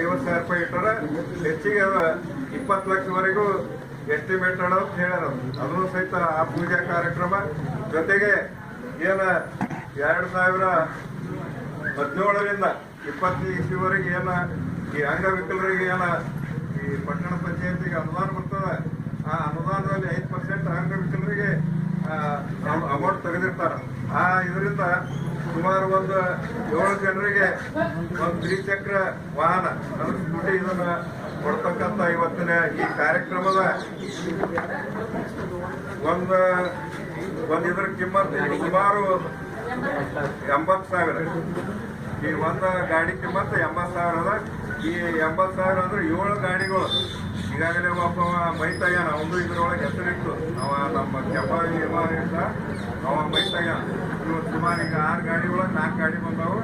50,000 ರೂಪಾಯಿ ಇಟ್ಟರೆ ಹೆಚ್ಚಿಗೆ ಅದ 20 ಲಕ್ಷವರೆಗೂ ಎಸ್ಟಿಮೇಟ್ ಅಂತ ಹೇಳ್ಯಾರ. ಅದನ್ನು ಸಹಿತ ಆ ಪೂಜಾ ಕಾರ್ಯಕ್ರಮ ಜೊತೆಗೆ ಏನ 2017ರಿಂದ 20 ಇಸ್ವಿವರೆಗೆ ಏನ ಈ ಅಂಗವಿಕಲರಿಗೆ ಏನ ಈ ಪಟ್ಟಣ ಪಂಚಾಯತಿಗೆ ಅನುದಾನ ಬರ್ತದೆ. ಆ ಅನುದಾನದಲ್ಲಿ 5% ಅಂಗವಿಕಲರಿಗೆ ಅಮೌಂಟ್ ತೆಗೆದಿರ್ತಾರ. ಇದರಿಂದ ಸುಮಾರು ಒಂದು 7 ಜನರಿಗೆ ಒಂದು ದ್ವಿಚಕ್ರ ವಾಹನ ಅಂದ್ರೆ ಸ್ಕೂಟಿ ಇದನ್ನ ಕೊಡ್ತಕ್ಕಂಥ ಇವತ್ತಿನ ಈ ಕಾರ್ಯಕ್ರಮದ ಒಂದು ಇದ್ರ ಕಿಮ್ಮತ್ತು ಸುಮಾರು 80,000. ಈ ಒಂದು ಗಾಡಿ ಕಿಮ್ಮತ್ತು 80,000 ಅದ. ಈ 80,000 ಅಂದ್ರೆ 7 ಗಾಡಿಗಳು. ಈಗಾಗಲೇ ಒಬ್ಬ ಮೈತಯ್ಯನ ಅವನು ಇದ್ರೊಳಗೆ ಹೆಸರಿತ್ತು. ಅವ ನಮ್ಮ ಕೆಂಪಾವಿ ಇದ್ದ ಅವ ಮೈತಯ್ಯ. ಸುಮಾರು ಈಗ 6 ಗಾಡಿಗಳು 4 ಗಾಡಿ ಬಂದವು.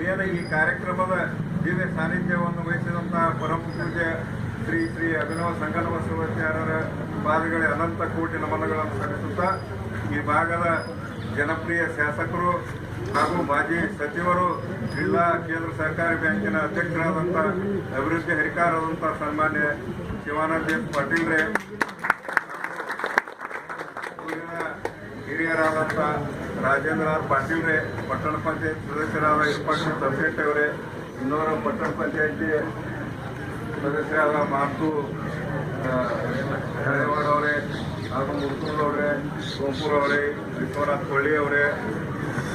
ಏನು ಈ ಕಾರ್ಯಕ್ರಮದ ದಿವ್ಯ ಸಾನ್ನಿಧ್ಯವನ್ನು ವಹಿಸಿದಂತಹ ಪರಮ ಪೂಜೆ ಶ್ರೀ ಶ್ರೀ ಅಭಿನವ ಸಂಗಮ ಶಿವಾಚಾರ್ಯರ ಪಾದಗಳಿಗೆ ಅನಂತ ಕೋಟಿ ನಮನಗಳನ್ನು ಸಲ್ಲಿಸುತ್ತಾ ಈ ಭಾಗದ ಜನಪ್ರಿಯ ಶಾಸಕರು ಹಾಗೂ ಮಾಜಿ ಸಚಿವರು, ಜಿಲ್ಲಾ ಕೇಂದ್ರ ಸಹಕಾರಿ ಬ್ಯಾಂಕಿನ ಅಧ್ಯಕ್ಷರಾದಂಥ ಅಭಿವೃದ್ಧಿ ಹರಿಕಾರರಾದಂಥ ಸನ್ಮಾನ್ಯ ಶಿವಾನಂದ ಪಾಟೀಲ್ರೇ, ಹಿರಿಯರಾದಂಥ ರಾಜೇಂದ್ರ ಪಾಟೀಲ್ರೇ, ಪಟ್ಟಣ ಪಂಚಾಯತ್ ಸದಸ್ಯರಾದ ಇರ್ಪಾಟಿ ಸಬ್ಸೆಟ್ ಅವರೇ, ಇನ್ನೂರ ಪಟ್ಟಣ ಪಂಚಾಯತಿ ಸದಸ್ಯರಾದ ಮಾತು ಹಳೆವಾಡ ಅವರೇ ಹಾಗೂ ಮುರ್ತೂರ್ ಅವರೇ, ಸೋಂಪುರ್ ಅವರೇ, ವಿಶ್ವನಾಥ್ ಕೊಳ್ಳಿ ಅವರೇ,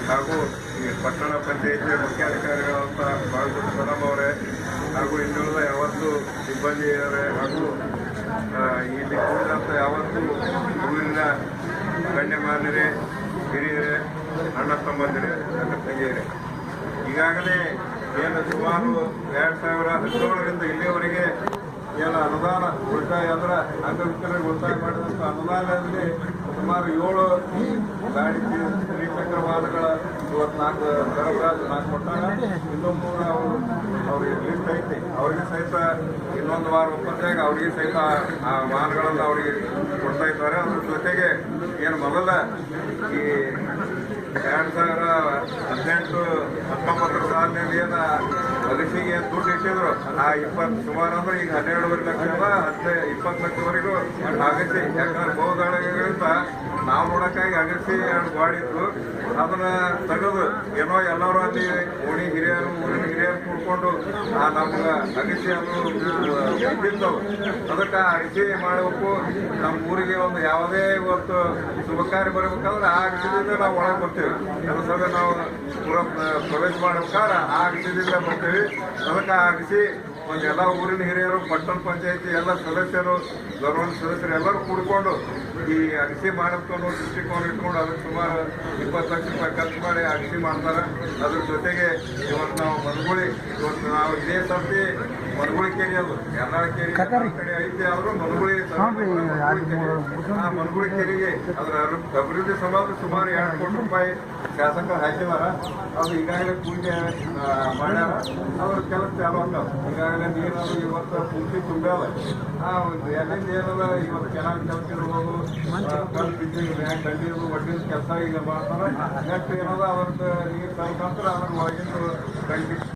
ಹಾಗೂ ಈ ಪಟ್ಟಣ ಪಂಚಾಯತಿಯ ಮುಖ್ಯಾಧಿಕಾರಿಗಳಾದಂಥ ಬಾಳಗುರು ಸನಂ ಅವರೇ, ಹಾಗೂ ಇನ್ನುಳಿದ ಯಾವತ್ತು ಸಿಬ್ಬಂದಿಯವರೇ, ಹಾಗೂ ಇಲ್ಲಿ ಕೂಡಿದಂಥ ಯಾವತ್ತು ಊರಿನ ಗಣ್ಯಮಾನ್ಯರೇ, ಹಿರಿಯರೇ, ಅಣ್ಣ ತಮ್ಮಂದಿರೇ, ನನ್ನ ತಂಗಿಯರೇ, ಈಗಾಗಲೇ ಏನು ಸುಮಾರು 2017ರಿಂದ ಇಲ್ಲಿಯವರೆಗೆ ಏನು ಅನುದಾನ ಉಳಿತಾಯ ಅಂದ್ರೆ ಅಂಗವಿಕಲರಿಗೆ ಉಳಿತಾಯ ಮಾಡಿದಂಥ ಅನುದಾನದಲ್ಲಿ ಸುಮಾರು 7 ಗಾಡಿ ದ್ವಿಚಕ್ರ ವಾಹನಗಳ 54 ಸರಬರಾಜು 4 ಕೊಟ್ಟಾಗ. ಇನ್ನೂ 3 ಅವ್ರಿಗೆ ಲಿಸ್ಟ್ ಐತಿ. ಅವ್ರಿಗೆ ಸಹಿತ ಇನ್ನೊಂದು ವಾರ ಒಪ್ಪಂದಾಗ ಅವ್ರಿಗೆ ಸಹಿತ ಆ ವಾಹನಗಳನ್ನು ಅವ್ರಿಗೆ ಕೊಡ್ತಾ ಇದ್ದಾರೆ. ಅದ್ರ ಜೊತೆಗೆ ಏನು ಮೊದಲ ಈ 2018-19 ಸಾಲಿನಲ್ಲಿ ಏನು ಅಗಸಿಗೆ ದುಡ್ಡು ಇಟ್ಟಿದ್ರು ಆ 20 ಸುಮಾರು ಅಂದ್ರೆ ಈಗ 12.5 ಲಕ್ಷ 20 ಲಕ್ಷವರೆಗೂ ಅಗಸಿ. ಯಾಕಂದ್ರೆ ಬಹುದಾಳಗಳಿಂದ ನಾವು ನೋಡೋಕ್ಕಾಗಿ ಅಗಸಿ 2 ಗಾಡಿ ಇತ್ತು. ಅದನ್ನ ತೆಗೆದು ಏನೋ ಎಲ್ಲರೂ ಅಲ್ಲಿ ಓಣಿ ಹಿರಿಯರು ಊರಿನ ಹಿರಿಯರು ಕೂಡ್ಕೊಂಡು ನಮ್ಗೆ ಅಗಸಿ ಅದು ಬಿದ್ದವು. ಅದಕ್ಕೆ ಅಗಸಿ ಮಾಡಬೇಕು. ನಮ್ಮ ಊರಿಗೆ ಒಂದು ಯಾವುದೇ ಇವತ್ತು ಶುಭ ಕಾರ್ಯ ಬರಬೇಕಾದ್ರೆ ಆ ಅಗಸಿದಿಂದ ನಾವು ಒಳಗೆ ಬರ್ತೀವಿ. ಕೆಲಸದ ನಾವು ಪ್ರವೇಶ ಮಾಡ್ಬೇಕಾದ್ರೆ ಆ ಅಗಸಿದಿಂದ ಬರ್ತೀವಿ. ಅದಕ್ಕೆ ಆ ಅಗಸಿ ಒಂದು ಎಲ್ಲ ಊರಿನ ಹಿರಿಯರು, ಪಟ್ಟಣ ಪಂಚಾಯತಿ ಎಲ್ಲ ಸದಸ್ಯರು, ಗೌರ್ಮೆಂಟ್ ಸದಸ್ಯರು ಎಲ್ಲರೂ ಕೂಡ್ಕೊಂಡು ಈ ಅಗಸಿ ಮಾಡಬೇಕು ದೃಷ್ಟಿಕೋನ ಇಟ್ಕೊಂಡು ಅದಕ್ಕೆ ಸುಮಾರು 20 ಲಕ್ಷ ರೂಪಾಯಿ ಖರ್ಚು ಮಾಡಿ ಅಗಸಿ ಮಾಡ್ತಾರೆ. ಅದ್ರ ಜೊತೆಗೆ ಇವತ್ತು ನಾವು ಮನಗುಳಿ, ಇವತ್ತು ನಾವು ಇದೇ ಸರ್ತಿ ಮನಗುಳಿ ಕೆರೆ, ಅದು ಎರ್ನಾಳ ಕೆರೆ ಕಡೆ ಐತಿ, ಆದರೂ ಮನಗುಳಿ ಆ ಮನಗುಳಿ ಕೆರೆಗೆ ಅದರ ಅಭಿವೃದ್ಧಿ ಸಲುವಾಗಿ ಸುಮಾರು 2 ಕೋಟಿ ರೂಪಾಯಿ ಶಾಸಕರು ಹಾಕಿದಾರ. ಅದು ಈಗಾಗಲೇ ಪೂಜೆ ಮಾಡ್ಯಾರ. ಅದ್ರ ಕೆಲಸ ಚಾಲು ಆಗ್ತಾವ. ಈಗಾಗಲೇ ನೀರದು ಇವತ್ತು ಪೂರ್ತಿ ತುಂಬ್ಯಾವ. ಎಲ್ಲಿಂದ ಏನದ ಇವತ್ತು ಕೆನಾಲ್ ಕೆಲಸ ಇರ್ಬೋದು, ಕಲ್ಲು ಬಿದ್ದಿದ್ದು ದಂಡಿದು ಒಡ್ಡಿನ ಕೆಲಸ ಈಗ ಮಾಡ್ತಾರೆ. ನೆಕ್ಸ್ಟ್ ಏನದ ಅದ್ರದ್ದು ನೀರು ತಗೊಂಡ್ರೆ ಅದ್ರ ಒಳಗಿನ